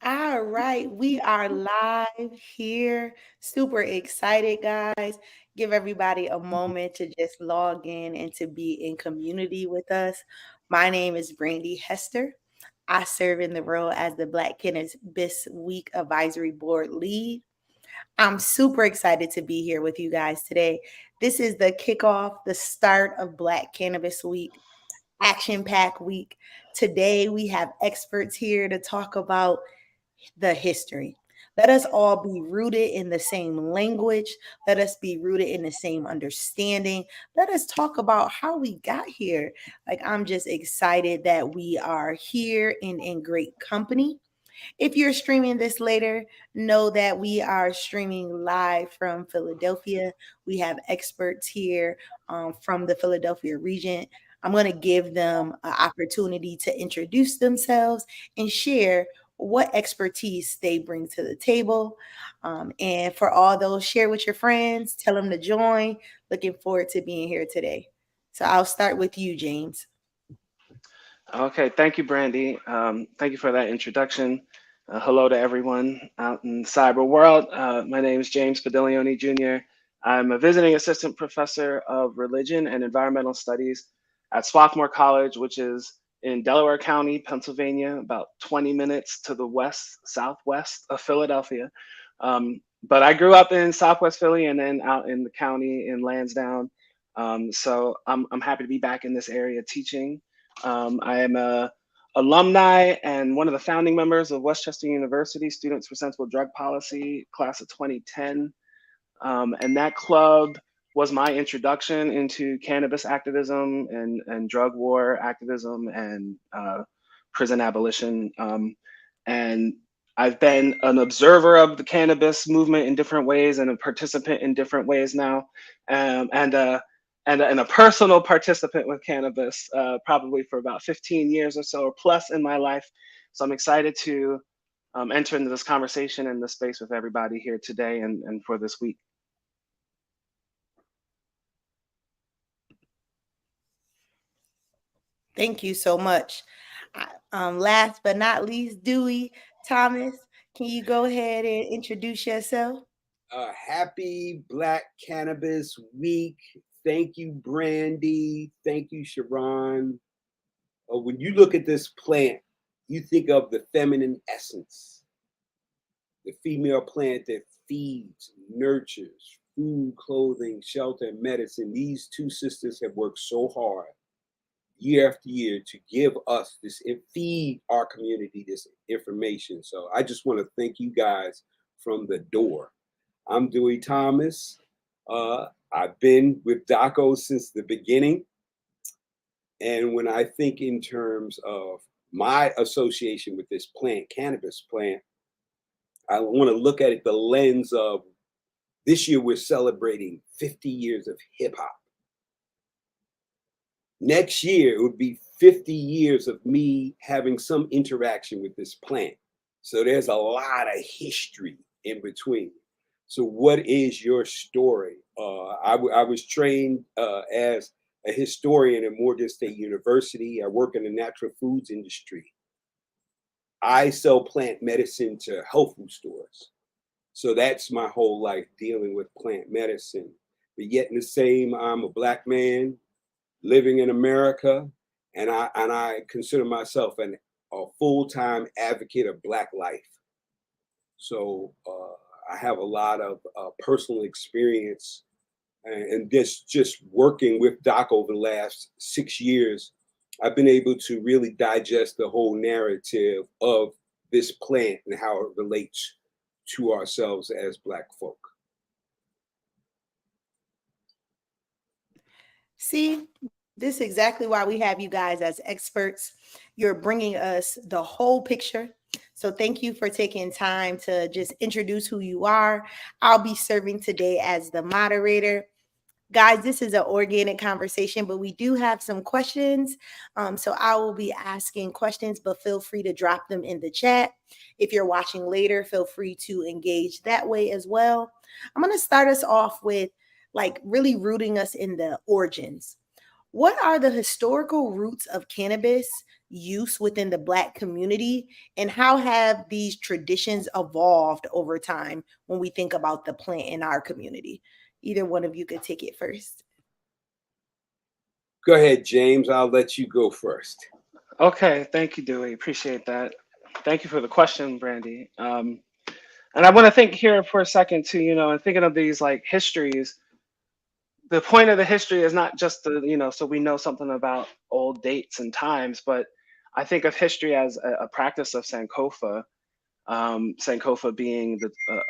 All right, we are live here. Super excited, guys. Give everybody a moment to just log in and to be in community with us. My name is Brandy Hester. I serve in the role as the Black Cannabis Week Advisory Board lead. I'm super excited to be here with you guys today. This is the kickoff, the start of Black Cannabis Week, action pack week. Today, we have experts here to talk about the history. Let us all be rooted in the same language. Let us be rooted in the same understanding. Let us talk about how we got here. Like, I'm just excited that we are here in great company. If you're streaming this later, know that we are streaming live from Philadelphia. We have experts here from the Philadelphia region. I'm going to give them an opportunity to introduce themselves and share what expertise they bring to the table. And for all those, share with your friends, tell them to join. Looking forward to being here today. So I'll start with you, James. Okay, thank you, Brandy. Thank you for that introduction. Hello to everyone out in the cyber world. My name is James Padilione Jr. I'm a visiting assistant professor of religion and environmental studies at Swarthmore College, which is in Delaware County, Pennsylvania, about 20 minutes to the southwest of Philadelphia. But I grew up in Southwest Philly and then out in the county in Lansdowne. So I'm happy to be back in this area teaching. I am a alumni and one of the founding members of Westchester University Students for Sensible Drug Policy, class of 2010. And that club was my introduction into cannabis activism and drug war activism and prison abolition. And I've been an observer of the cannabis movement in different ways and a participant in different ways now. And a personal participant with cannabis, probably for about 15 years or so, or plus in my life. So I'm excited to enter into this conversation and this space with everybody here today and for this week. Thank you so much. Last but not least, Dewey Thomas, can you go ahead and introduce yourself? Happy Black Cannabis Week. Thank you, Brandy. Thank you, Sharon. When you look at this plant, you think of the feminine essence, the female plant that feeds, nurtures, food, clothing, shelter, and medicine. These two sisters have worked so hard year after year to give us this and feed our community this information. So I just want to thank you guys from the door. I'm Dewey Thomas. I've been with DACO since the beginning. And when I think in terms of my association with this plant, cannabis plant, I want to look at it the lens of this year we're celebrating 50 years of hip hop. Next year, it would be 50 years of me having some interaction with this plant. So there's a lot of history in between. So what is your story? I was trained as a historian at Morgan State University. I work in the natural foods industry. I sell plant medicine to health food stores. So that's my whole life, dealing with plant medicine. But yet in the same, I'm a Black man living in America, and I consider myself a full-time advocate of Black life. So I have a lot of personal experience, and this just working with Doc over the last 6 years, I've been able to really digest the whole narrative of this plant and how it relates to ourselves as Black folk. See, this is exactly why we have you guys as experts. You're bringing us the whole picture. So thank you for taking time to just introduce who you are. I'll be serving today as the moderator. Guys, this is an organic conversation, but we do have some questions. So I will be asking questions, but feel free to drop them in the chat. If you're watching later, feel free to engage that way as well. I'm going to start us off with like really rooting us in the origins. What are the historical roots of cannabis use within the Black community, and how have these traditions evolved over time when we think about the plant in our community? Either one of you could take it first. Go ahead, James. I'll let you go first. Okay, thank you, Dewey. Appreciate that. Thank you for the question, Brandy. And I want to think here for a second too, and thinking of these like histories. The point of the history is not just so we know something about old dates and times, but I think of history as a practice of Sankofa. Sankofa being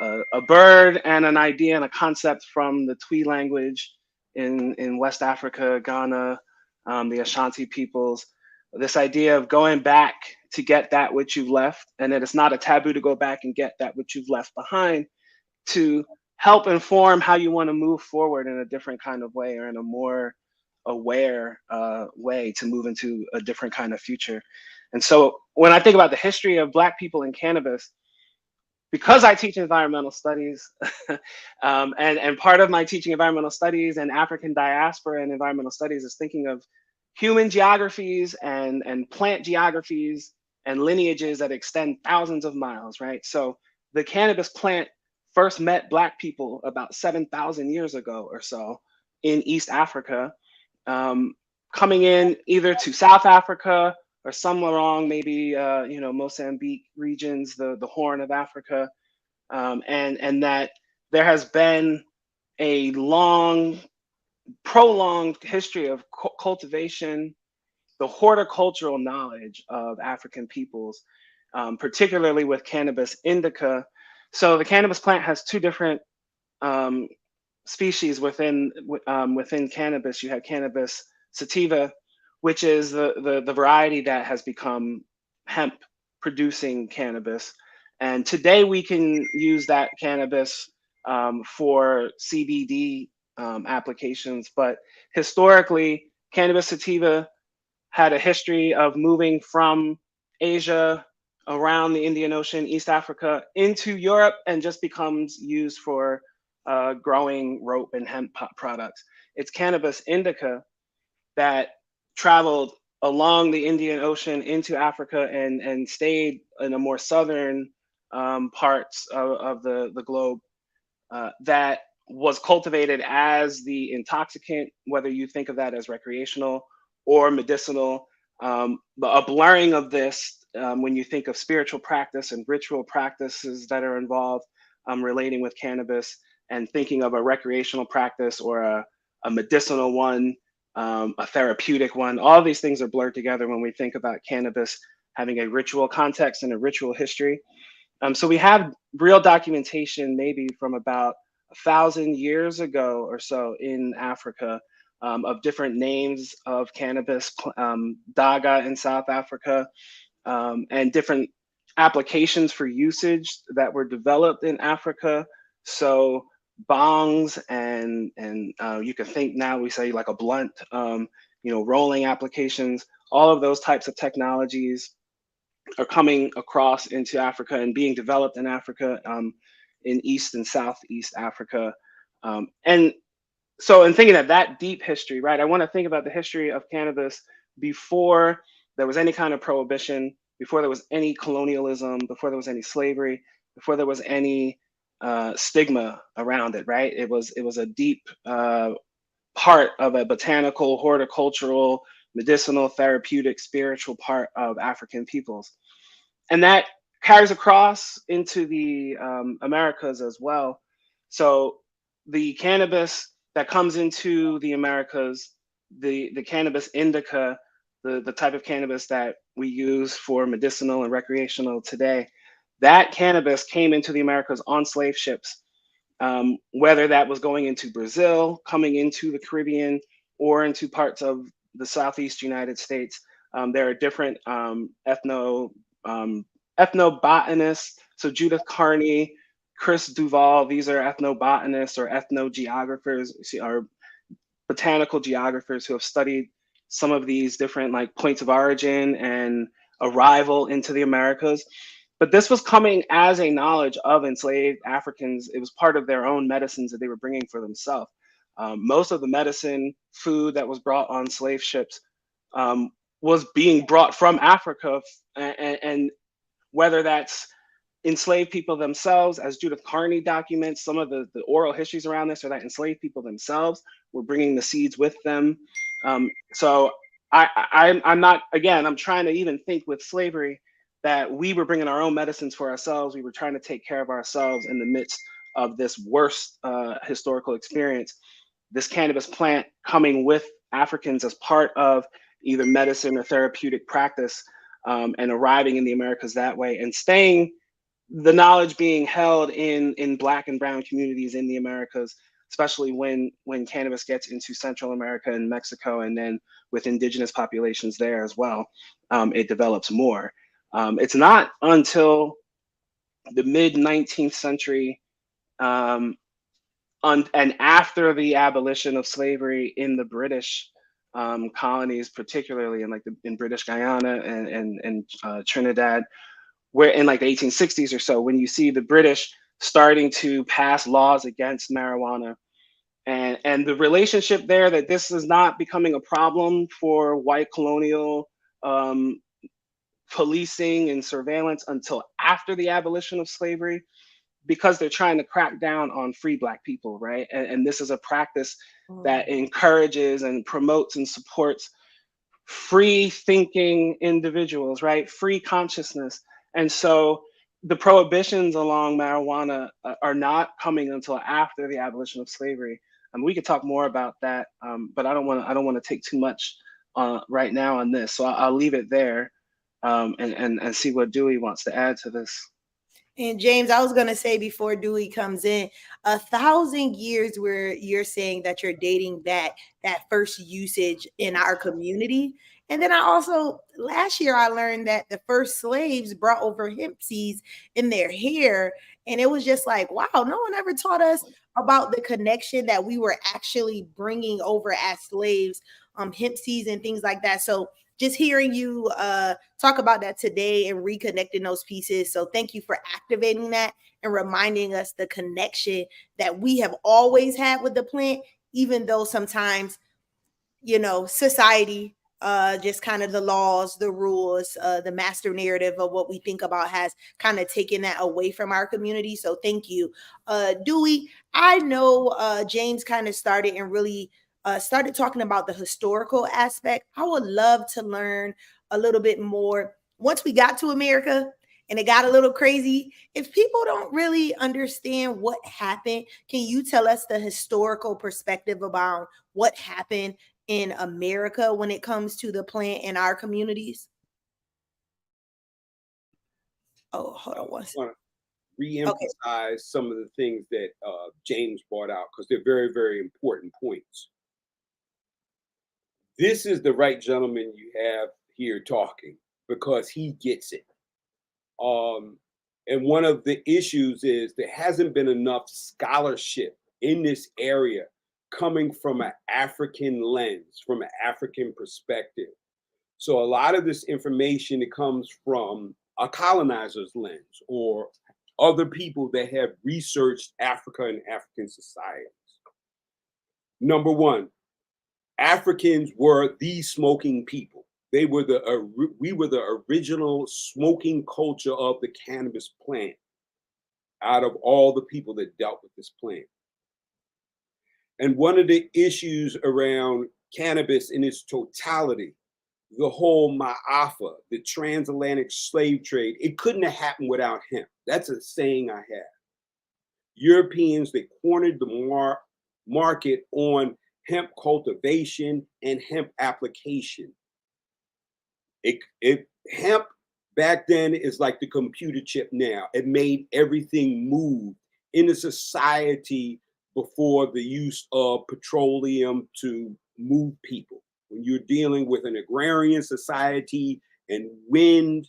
a bird and an idea and a concept from the Twi language in West Africa, Ghana, the Ashanti peoples. This idea of going back to get that which you've left, and that it's not a taboo to go back and get that which you've left behind, to help inform how you want to move forward in a different kind of way, or in a more aware way to move into a different kind of future. And so when I think about the history of Black people in cannabis, because I teach environmental studies, and part of my teaching environmental studies and African diaspora and environmental studies is thinking of human geographies and plant geographies and lineages that extend thousands of miles, right? So the cannabis plant first met Black people about 7,000 years ago or so in East Africa, um, coming in either to South Africa or somewhere along maybe Mozambique regions, the Horn of Africa, and that there has been a long, prolonged history of cultivation, the horticultural knowledge of African peoples, particularly with cannabis indica. So the cannabis plant has two different um, species within cannabis. You have cannabis sativa, which is the variety that has become hemp producing cannabis. And today we can use that cannabis for CBD applications. But historically, cannabis sativa had a history of moving from Asia, around the Indian Ocean, East Africa, into Europe, and just becomes used for growing rope and hemp products. It's cannabis indica that traveled along the Indian Ocean into Africa and stayed in a more southern parts of the globe, that was cultivated as the intoxicant, whether you think of that as recreational or medicinal. A blurring of this, when you think of spiritual practice and ritual practices that are involved, relating with cannabis, and thinking of a recreational practice or a medicinal one, a therapeutic one. All of these things are blurred together when we think about cannabis having a ritual context and a ritual history. So we have real documentation, maybe from about 1,000 years ago or so in Africa, of different names of cannabis, daga in South Africa, and different applications for usage that were developed in Africa. So bongs and you can think now we say like a blunt, rolling applications. All of those types of technologies are coming across into Africa and being developed in Africa, in East and Southeast Africa. And so in thinking of that deep history, right, I want to think about the history of cannabis before there was any kind of prohibition, before there was any colonialism, before there was any slavery, before there was any stigma around it, right? It was a deep part of a botanical, horticultural, medicinal, therapeutic, spiritual part of African peoples. And that carries across into the Americas as well. So the cannabis that comes into the Americas, the cannabis indica, the type of cannabis that we use for medicinal and recreational today, that cannabis came into the Americas on slave ships, whether that was going into Brazil, coming into the Caribbean, or into parts of the Southeast United States. There are different um, ethnobotanists. So Judith Carney, Chris Duval, these are ethnobotanists or ethnogeographers, or botanical geographers who have studied some of these different like points of origin and arrival into the Americas. But this was coming as a knowledge of enslaved Africans. It was part of their own medicines that they were bringing for themselves. Most of the medicine, food that was brought on slave ships um, was being brought from Africa, and whether that's enslaved people themselves, as Judith Carney documents, some of the oral histories around this are that enslaved people themselves were bringing the seeds with them. So I'm not, again, I'm trying to even think with slavery that we were bringing our own medicines for ourselves. We were trying to take care of ourselves in the midst of this worst historical experience. This cannabis plant coming with Africans as part of either medicine or therapeutic practice, and arriving in the Americas that way, and staying, the knowledge being held in Black and Brown communities in the Americas, especially when cannabis gets into Central America and Mexico, and then with indigenous populations there as well, it develops more. It's not until the mid 19th century, and after the abolition of slavery in the British colonies, particularly in in British Guyana and Trinidad, where in like the 1860s or so, when you see the British starting to pass laws against marijuana, and the relationship there, that this is not becoming a problem for white colonial um, policing and surveillance until after the abolition of slavery, because they're trying to crack down on free Black people, right? And this is a practice that encourages and promotes and supports free thinking individuals, right? Free consciousness. And so the prohibitions along marijuana are not coming until after the abolition of slavery. We could talk more about that, but I don't want to take too much right now on this. So I'll leave it there, and see what Dewey wants to add to this. And James, I was gonna say before Dewey comes in, 1,000 years where you're saying that you're dating back that first usage in our community. And then I also last year I learned that the first slaves brought over hemp seeds in their hair. And it was just like, wow, no one ever taught us about the connection that we were actually bringing over as slaves, hemp seeds and things like that. So just hearing you talk about that today and reconnecting those pieces. So thank you for activating that and reminding us the connection that we have always had with the plant, even though sometimes, society, just kind of the laws, the rules, the master narrative of what we think about has kind of taken that away from our community. So thank you. Dewey, I know James kind of started and really started talking about the historical aspect. I would love to learn a little bit more once we got to America and it got a little crazy. If people don't really understand what happened, can you tell us the historical perspective about what happened in America when it comes to the plant in our communities? Oh, hold on one second. Okay. Reemphasize some of the things that James brought out because they're very, very important points. This is the right gentleman you have here talking because he gets it. And one of the issues is there hasn't been enough scholarship in this area coming from an African lens, from an African perspective. So a lot of this information, it comes from a colonizer's lens or other people that have researched Africa and African societies. Number one, Africans were the smoking people. We were the original smoking culture of the cannabis plant out of all the people that dealt with this plant. And one of the issues around cannabis in its totality, the whole Ma'afa, the transatlantic slave trade, it couldn't have happened without hemp. That's a saying I have. Europeans, they cornered the market on hemp cultivation and hemp application. Hemp back then is like the computer chip now. It made everything move in a society before the use of petroleum to move people. When you're dealing with an agrarian society and wind,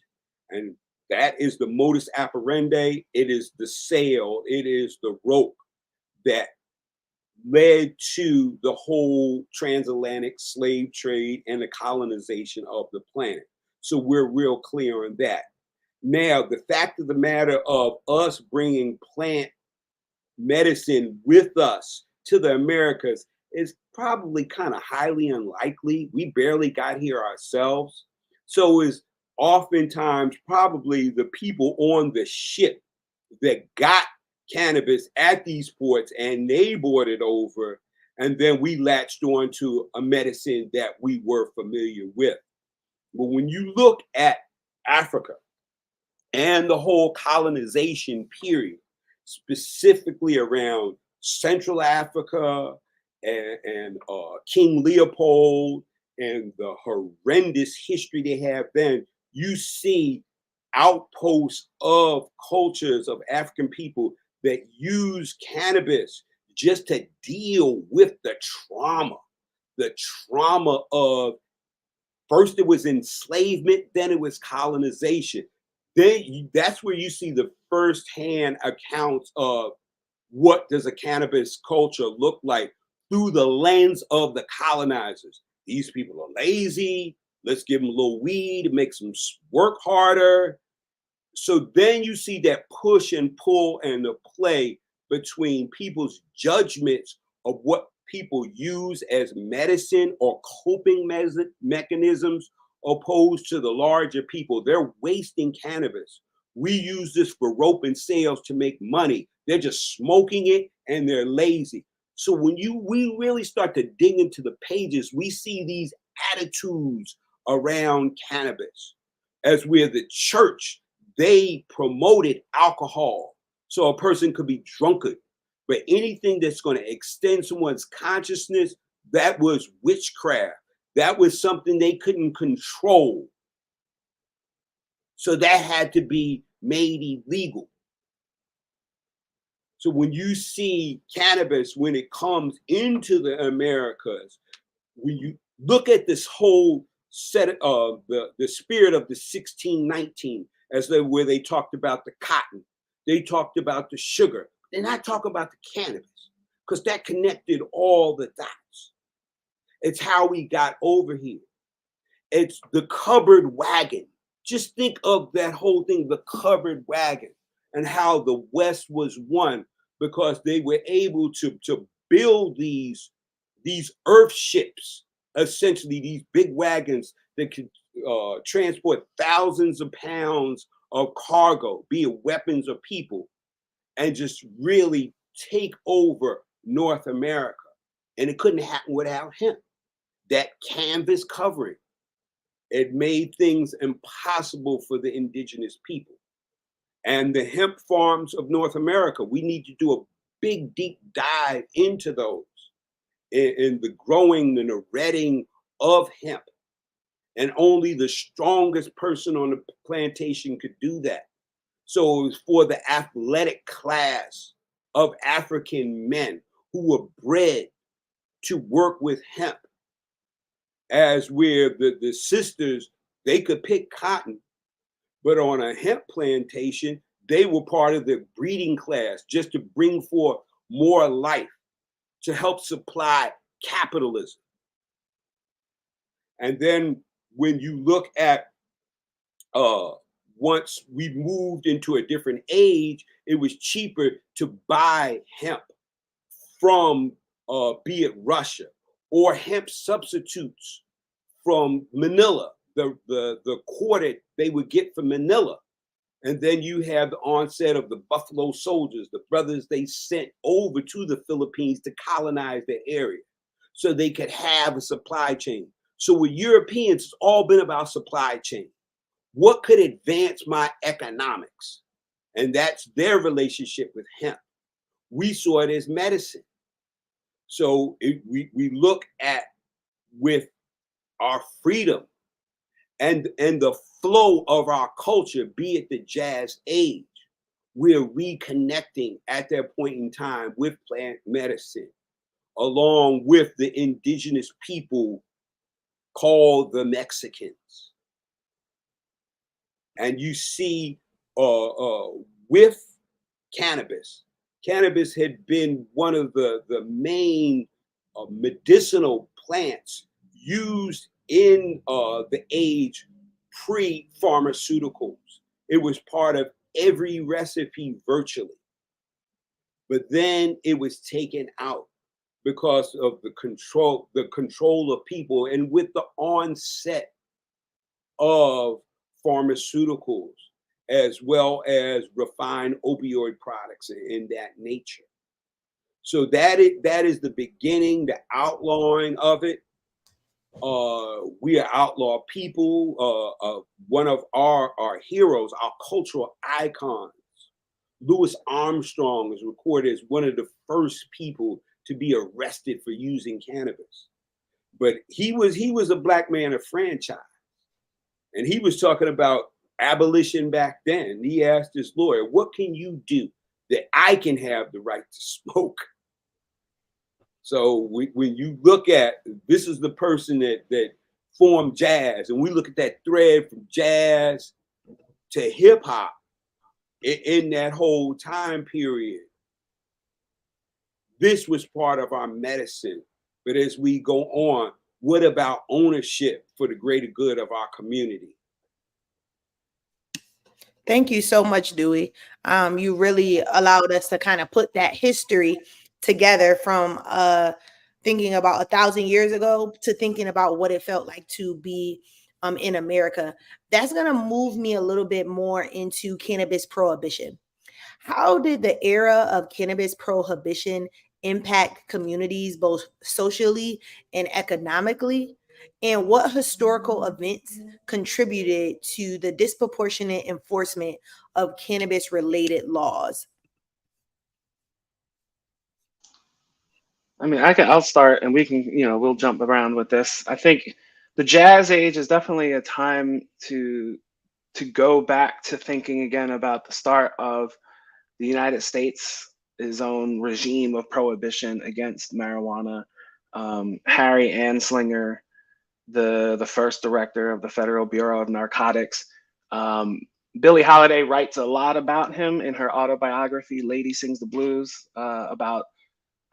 and that is the modus operandi, it is the sail, it is the rope that led to the whole transatlantic slave trade and the colonization of the planet. So we're real clear on that. Now, the fact of the matter of us bringing plant medicine with us to the Americas is probably kind of highly unlikely. We barely got here ourselves. So is oftentimes probably the people on the ship that got cannabis at these ports and they brought it over. And then we latched on to a medicine that we were familiar with. But when you look at Africa and the whole colonization period, specifically around Central Africa and King Leopold and the horrendous history they have, then you see outposts of cultures of African people that use cannabis just to deal with the trauma of first it was enslavement, then it was colonization. That's where you see the firsthand accounts of what does a cannabis culture look like through the lens of the colonizers. These people are lazy. Let's give them a little weed. It makes them work harder. So then you see that push and pull and the play between people's judgments of what people use as medicine or coping mechanisms opposed to the larger people. They're wasting cannabis. We use this for rope and sales to make money. They're just smoking it and they're lazy. So when we really start to dig into the pages, we see these attitudes around cannabis as where the church, they promoted alcohol so a person could be drunkard. But anything that's going to extend someone's consciousness, that was witchcraft. That was something they couldn't control. So that had to be made illegal. So when you see cannabis, when it comes into the Americas, when you look at this whole set of the spirit of the 1619, where they talked about the cotton, they talked about the sugar. They're not talking about the cannabis because that connected all the dots. It's how we got over here. It's the covered wagon. Just think of that whole thing, the covered wagon, and how the West was won because they were able to build these earth ships, essentially these big wagons that could transport thousands of pounds of cargo, be it weapons or people, and just really take over North America. And it couldn't happen without hemp. That canvas covering, it made things impossible for the indigenous people. And the hemp farms of North America, we need to do a big, deep dive into those, in the growing and the retting of hemp. And only the strongest person on the plantation could do that. So it was for the athletic class of African men who were bred to work with hemp, as where the sisters, they could pick cotton, but on a hemp plantation, they were part of the breeding class just to bring forth more life, to help supply capitalism. And then when you look at once we moved into a different age, it was cheaper to buy hemp from be it Russia, or hemp substitutes from Manila, the corded they would get from Manila. And then you have the onset of the Buffalo Soldiers, the brothers they sent over to the Philippines to colonize the area so they could have a supply chain. So with Europeans, it's all been about supply chain. What could advance my economics? And that's their relationship with hemp. We saw it as medicine. So we look at with our freedom and the flow of our culture, be it the jazz age, we're reconnecting at that point in time with plant medicine, along with the indigenous people called the Mexicans. And you see with cannabis had been one of the main medicinal plants used in the age pre-pharmaceuticals. It was part of every recipe virtually. But then it was taken out because of the control of people, and with the onset of pharmaceuticals as well as refined opioid products in that nature. So that is the beginning, the outlawing of it. We are outlaw people. One of our heroes, our cultural icons, Louis Armstrong, is recorded as one of the first people to be arrested for using cannabis. But he was a black man of franchise, and he was talking about abolition back then. He asked his lawyer, "What can you do that I can have the right to smoke?" So when you look at, this is the person that formed jazz, and we look at that thread from jazz to hip hop in that whole time period. This was part of our medicine. But as we go on, what about ownership for the greater good of our community? Thank you so much, Dewey. You really allowed us to kind of put that history together from thinking about 1,000 years ago to thinking about what it felt like to be in America. That's going to move me a little bit more into cannabis prohibition. How did the era of cannabis prohibition impact communities both socially and economically? And what historical events contributed to the disproportionate enforcement of cannabis related laws? I mean, I'll start, and we can, we'll jump around with this. I think the jazz age is definitely a time to go back to thinking again about the start of the United States' his own regime of prohibition against marijuana. Harry Anslinger, the first director of the Federal Bureau of Narcotics. Billie Holiday writes a lot about him in her autobiography, Lady Sings the Blues, about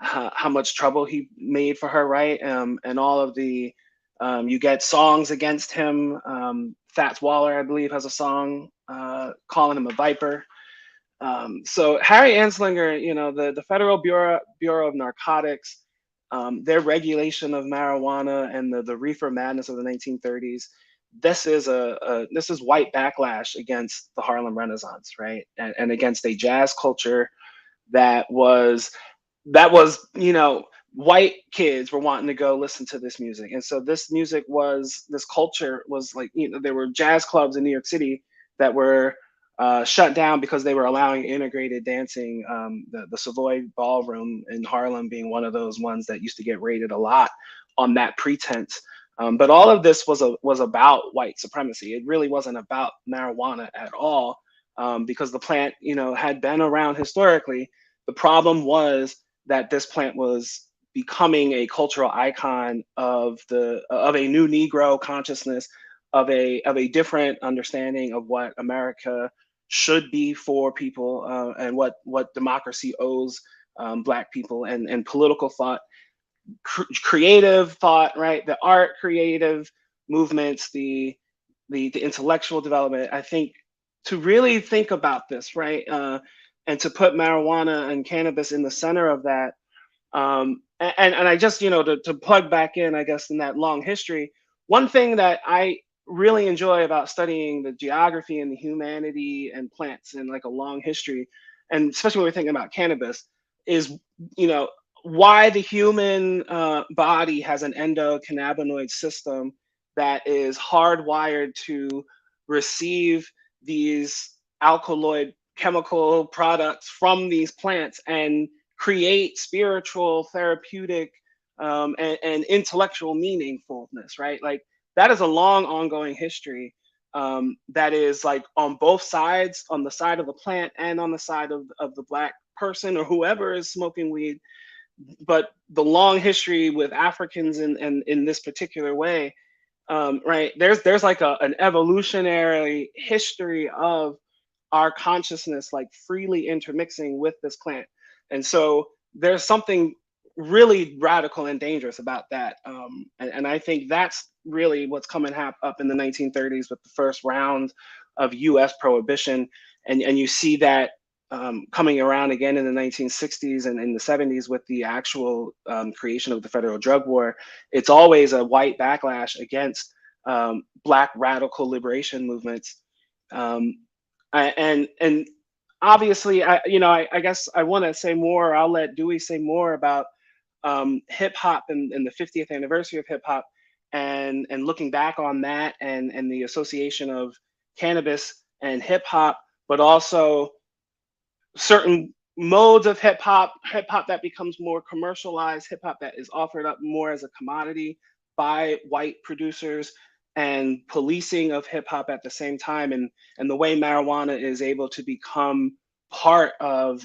how much trouble he made for her, right? And all of the, you get songs against him. Fats Waller, I believe, has a song calling him a viper. So Harry Anslinger, the Federal Bureau of Narcotics, their regulation of marijuana and the reefer madness of the 1930s. This is white backlash against the Harlem Renaissance, right, and against a jazz culture that was white kids were wanting to go listen to this music. And so this culture was like, there were jazz clubs in New York City that were shut down because they were allowing integrated dancing. The Savoy Ballroom in Harlem being one of those ones that used to get raided a lot on that pretense. But all of this was about white supremacy. It really wasn't about marijuana at all, because the plant, had been around historically. The problem was that this plant was becoming a cultural icon of a new Negro consciousness, of a different understanding of what America should be for people, and what democracy owes Black people, and political thought, creative thought, right? The art creative movements, the intellectual development. I think to really think about this, right, and to put marijuana and cannabis in the center of that. And I just, to plug back in, I guess, in that long history, one thing that I really enjoy about studying the geography and the humanity and plants and like a long history, and especially when we're thinking about cannabis, is, why the human body has an endocannabinoid system that is hardwired to receive these alkaloid chemical products from these plants and create spiritual, therapeutic, and intellectual meaningfulness, right? Like that is a long ongoing history, that is like on both sides, on the side of the plant and on the side of the Black person or whoever is smoking weed. But the long history with Africans in this particular way, right? There's like an evolutionary history of our consciousness like freely intermixing with this plant. And so there's something really radical and dangerous about that. And I think that's really what's coming up in the 1930s with the first round of US prohibition. And you see that coming around again in the 1960s and in the 70s with the actual creation of the federal drug war, it's always a white backlash against Black radical liberation movements. Um, and obviously, I guess I want to say more. I'll let Dewey say more about hip hop and the 50th anniversary of hip hop, and looking back on that and the association of cannabis and hip hop, but also certain modes of hip hop that becomes more commercialized, hip hop that is offered up more as a commodity by white producers, and policing of hip hop at the same time, and the way marijuana is able to become part of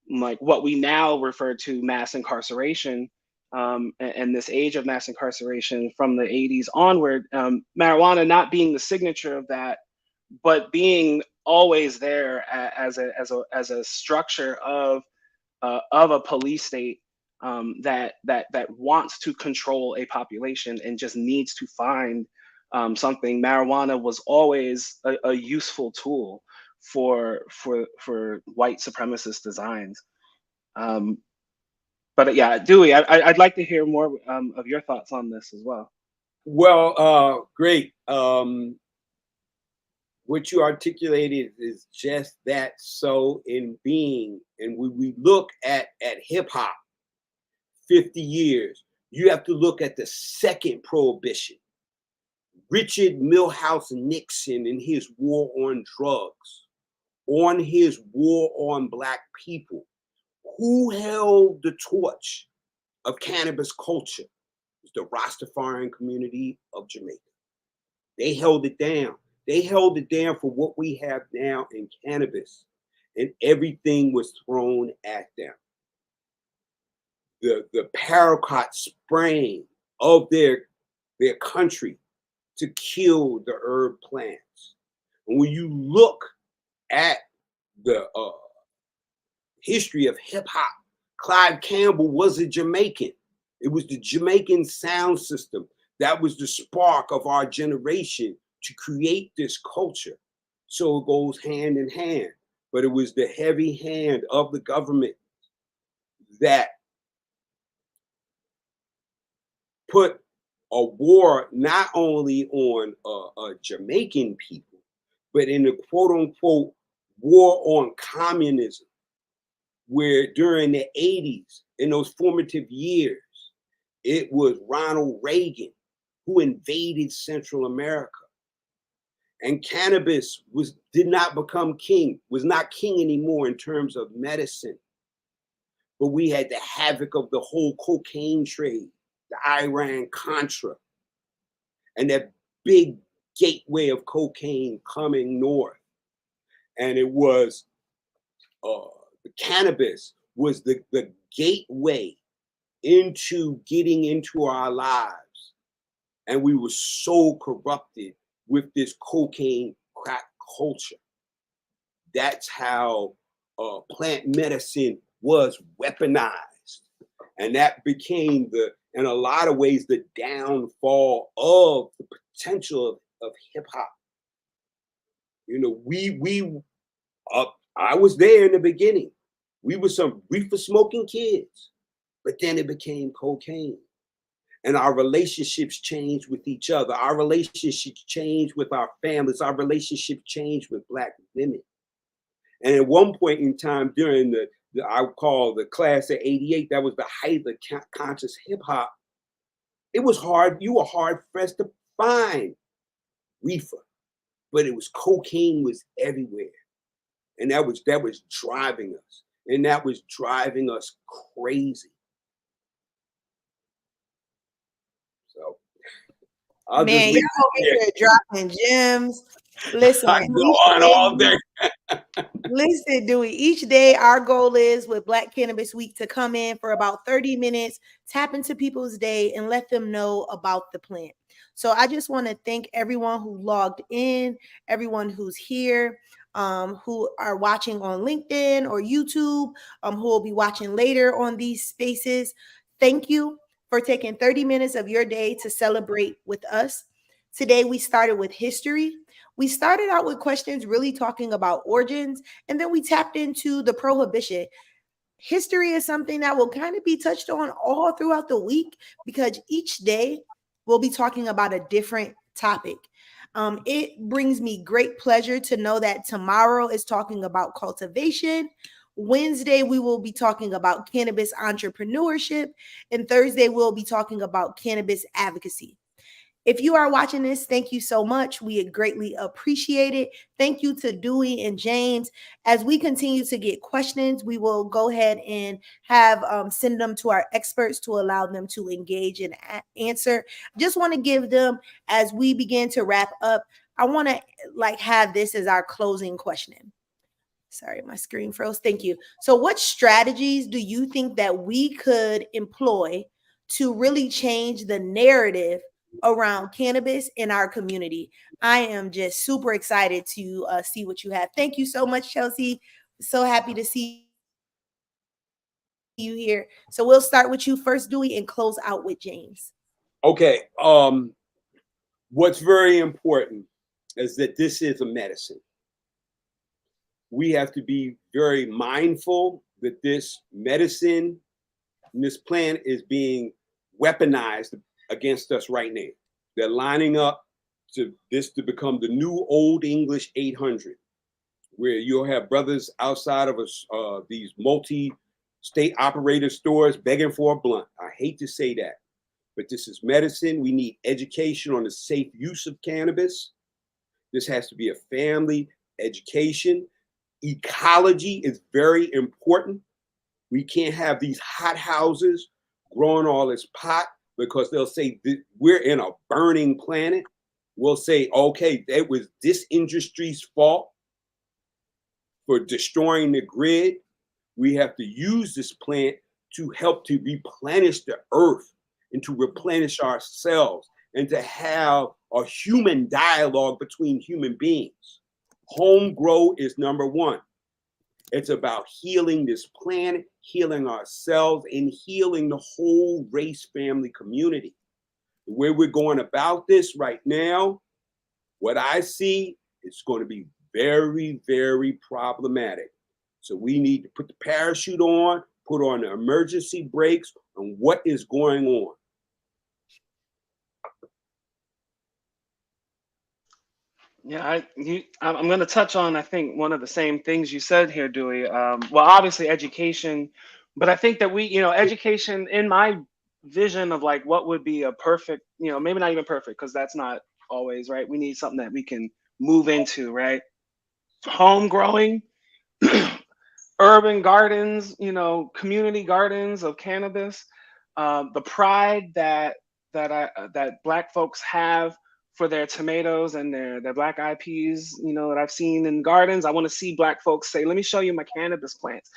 like what we now refer to mass incarceration, and this age of mass incarceration from the 80s onward, marijuana not being the signature of that, but being always there as a structure of a police state, that wants to control a population and just needs to find something. Marijuana was always a useful tool for white supremacist designs. Um, but yeah, Dewey, I'd like to hear more of your thoughts on this as well. Well, great. What you articulated is just that so in being. And when we look at hip hop, 50 years, you have to look at the second prohibition. Richard Milhouse Nixon and his war on drugs, on his war on Black people. Who held the torch of cannabis culture? It was the Rastafarian community of Jamaica. They held it down. They held it down for what we have now in cannabis, and everything was thrown at them. The paraquat spraying of their country to kill the herb plants. And when you look at the history of hip hop, Clive Campbell was a Jamaican. It was the Jamaican sound system that was the spark of our generation to create this culture. So it goes hand in hand. But it was the heavy hand of the government that put a war not only on Jamaican people, but in the quote unquote war on communism, where during the 80s, in those formative years, it was Ronald Reagan who invaded Central America. And cannabis did not become king, was not king anymore in terms of medicine. But we had the havoc of the whole cocaine trade, the Iran-Contra, and that big gateway of cocaine coming north. And it was the cannabis was the gateway into getting into our lives. And we were so corrupted with this cocaine crack culture. That's how plant medicine was weaponized. And that became in a lot of ways, the downfall of the potential of hip hop. You know, I was there in the beginning. We were some reefer smoking kids, but then it became cocaine. And our relationships changed with each other. Our relationships changed with our families. Our relationship changed with Black women. And at one point in time during I would call the class of 88, that was the height of conscious hip hop. It was hard. You were hard pressed to find reefer, but it was cocaine was everywhere. And that was driving us. And that was driving us crazy. So Man, y'all over here dropping gems. Listen, I go on all day. Listen, Dewey, each day our goal is with Black Cannabis Week to come in for about 30 minutes, tap into people's day and let them know about the plant. So I just want to thank everyone who logged in, everyone who's here, who are watching on LinkedIn or YouTube, who will be watching later on these spaces. Thank you for taking 30 minutes of your day to celebrate with us. Today, we started with history. We started out with questions really talking about origins, and then we tapped into the prohibition. History is something that will kind of be touched on all throughout the week because each day we'll be talking about a different topic. It brings me great pleasure to know that tomorrow is talking about cultivation. Wednesday, we will be talking about cannabis entrepreneurship. And Thursday, we'll be talking about cannabis advocacy. If you are watching this, thank you so much. We greatly appreciate it. Thank you to Dewey and James. As we continue to get questions, we will go ahead and have send them to our experts to allow them to engage and answer. Just want to give them, as we begin to wrap up, I want to have this as our closing question. Sorry, my screen froze. Thank you. So what strategies do you think that we could employ to really change the narrative around cannabis in our community? I am just super excited to see what you have. Thank you so much, Chelsea. So happy to see you here. So we'll start with you first, Dewey, and close out with James. Okay. What's very important is that this is a medicine. We have to be very mindful that this medicine and this plant is being weaponized against us right now. They're lining up to this to become the new Old English 800, where you'll have brothers outside of us, these multi-state operator stores begging for a blunt. I hate to say that, but this is medicine. We need education on the safe use of cannabis. This has to be a family education. Ecology is very important. We can't have these hot houses growing all this pot because they'll say we're in a burning planet. We'll say, okay, it was this industry's fault for destroying the grid. We have to use this plant to help to replenish the earth and to replenish ourselves and to have a human dialogue between human beings. Home grow is number one. It's about healing this planet, healing ourselves, and healing the whole race family community. The way we're going about this right now, what I see is going to be very, very problematic. So we need to put the parachute on, put on the emergency brakes on what is going on. Yeah, I'm going to touch on, I think, one of the same things you said here, Dewey. Well, obviously education, but I think that education in my vision of like what would be a perfect, maybe not even perfect, because that's not always right. We need something that we can move into, right? Home growing, urban gardens, community gardens of cannabis, the pride that Black folks have for their tomatoes and their black eyed peas, that I've seen in gardens. I want to see Black folks say, "Let me show you my cannabis plants."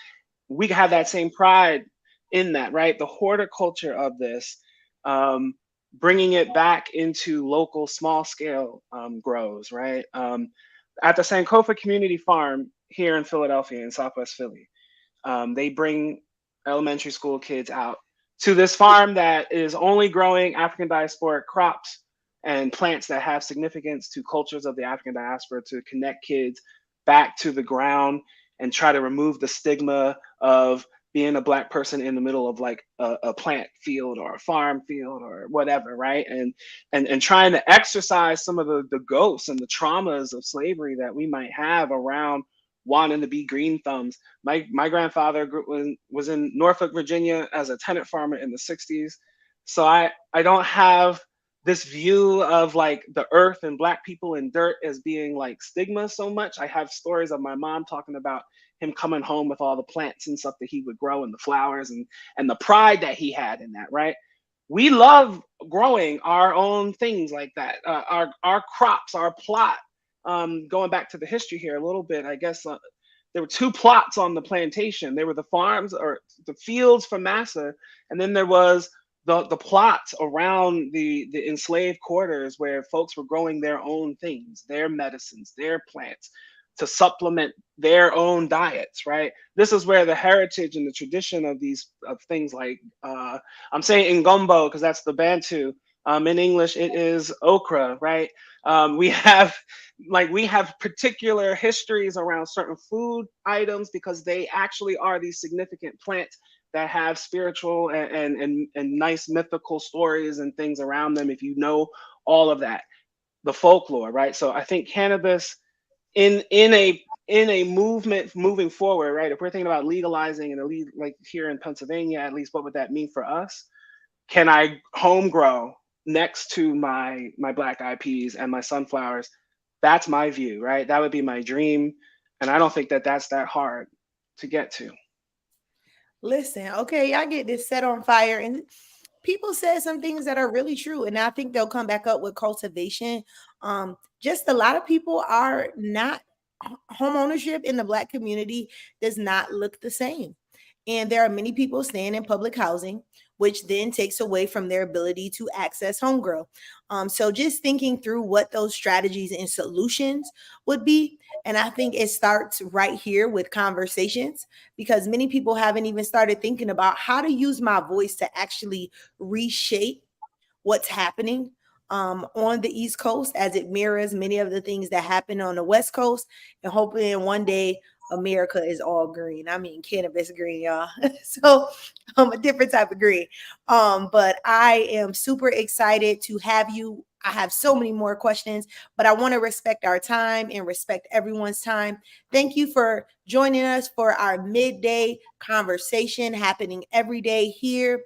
We have that same pride in that, right? The horticulture of this, bringing it back into local small scale grows, right? At the Sankofa Community Farm here in Philadelphia, in Southwest Philly, they bring elementary school kids out to this farm that is only growing African diasporic crops and plants that have significance to cultures of the African diaspora to connect kids back to the ground and try to remove the stigma of being a Black person in the middle of like a plant field or a farm field or whatever, right? And trying to exercise some of the ghosts and the traumas of slavery that we might have around wanting to be green thumbs. My grandfather was in Norfolk, Virginia as a tenant farmer in the 60s. So I don't have this view of like the earth and Black people and dirt as being like stigma so much. I have stories of my mom talking about him coming home with all the plants and stuff that he would grow and the flowers and the pride that he had in that, right? We love growing our own things like that. Our crops, our plot. Going back to the history here a little bit, I guess there were two plots on the plantation. There were the farms or the fields for massa, and then there was the plots around the enslaved quarters where folks were growing their own things, their medicines, their plants to supplement their own diets, right? This is where the heritage and the tradition of these of things like I'm saying ngombo because that's the Bantu, In English, it is okra, right? We have we have particular histories around certain food items because they actually are these significant plants that have spiritual and nice mythical stories and things around them. If you know all of that, the folklore, right? So I think cannabis in a movement moving forward, right? If we're thinking about legalizing and like here in Pennsylvania, at least, what would that mean for us? Can I home grow next to my black eyed peas and my sunflowers? That's my view, right? That would be my dream, and I don't think that that's that hard to get to. Listen, okay, y'all get this set on fire, and people said some things that are really true, and I think they'll come back up with cultivation. Just a lot of people are not home ownership in the Black community does not look the same. And there are many people staying in public housing, which then takes away from their ability to access home grow. So just thinking through what those strategies and solutions would be. And I think it starts right here with conversations, because many people haven't even started thinking about how to use my voice to actually reshape what's happening on the East Coast as it mirrors many of the things that happen on the West Coast. And hopefully, in one day, America is all green. I mean, cannabis green, y'all. So, a different type of green. But I am super excited to have you. I have so many more questions, but I want to respect our time and respect everyone's time. Thank you for joining us for our midday conversation happening every day here,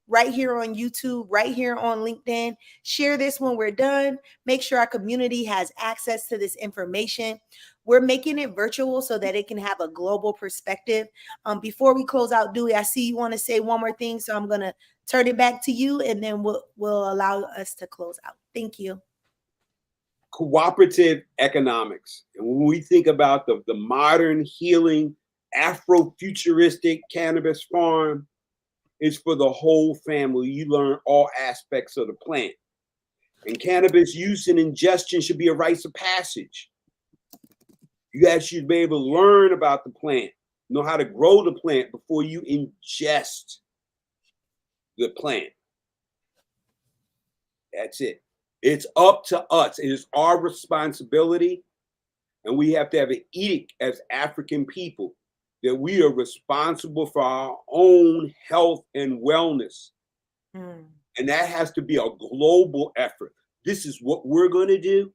right here on YouTube, right here on LinkedIn. Share this when we're done. Make sure our community has access to this information. We're making it virtual so that it can have a global perspective. Before we close out, Dewey, I see you want to say one more thing, so I'm going to turn it back to you, and then we'll allow us to close out. Thank you. Cooperative economics. And when we think about the modern healing Afrofuturistic cannabis farm, it's for the whole family. You learn all aspects of the plant. And cannabis use and ingestion should be a rites of passage. You guys should be able to learn about the plant, know how to grow the plant before you ingest the plant. That's it. It's up to us. It is our responsibility. And we have to have an edict as African people that we are responsible for our own health and wellness. And that has to be a global effort. This is what we're going to do.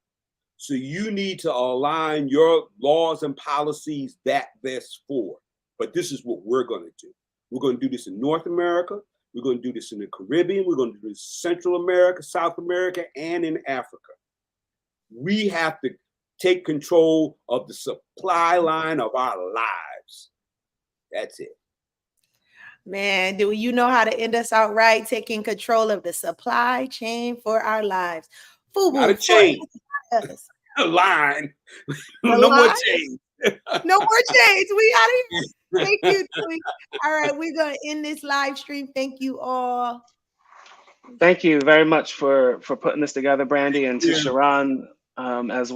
So you need to align your laws and policies that this for. But this is what we're going to do. We're going to do this in North America. We're going to do this in the Caribbean. We're going to do this in Central America, South America, and in Africa. We have to take control of the supply line of our lives. That's it. Man, do you know how to end us out right? Taking control of the supply chain for our lives. FUBU. Not a chain. A line. No more chains. No more chains. We out of here. Thank you. All right, we're going to end this live stream. Thank you all. Thank you very much for putting this together, Brandy, and to Sharon as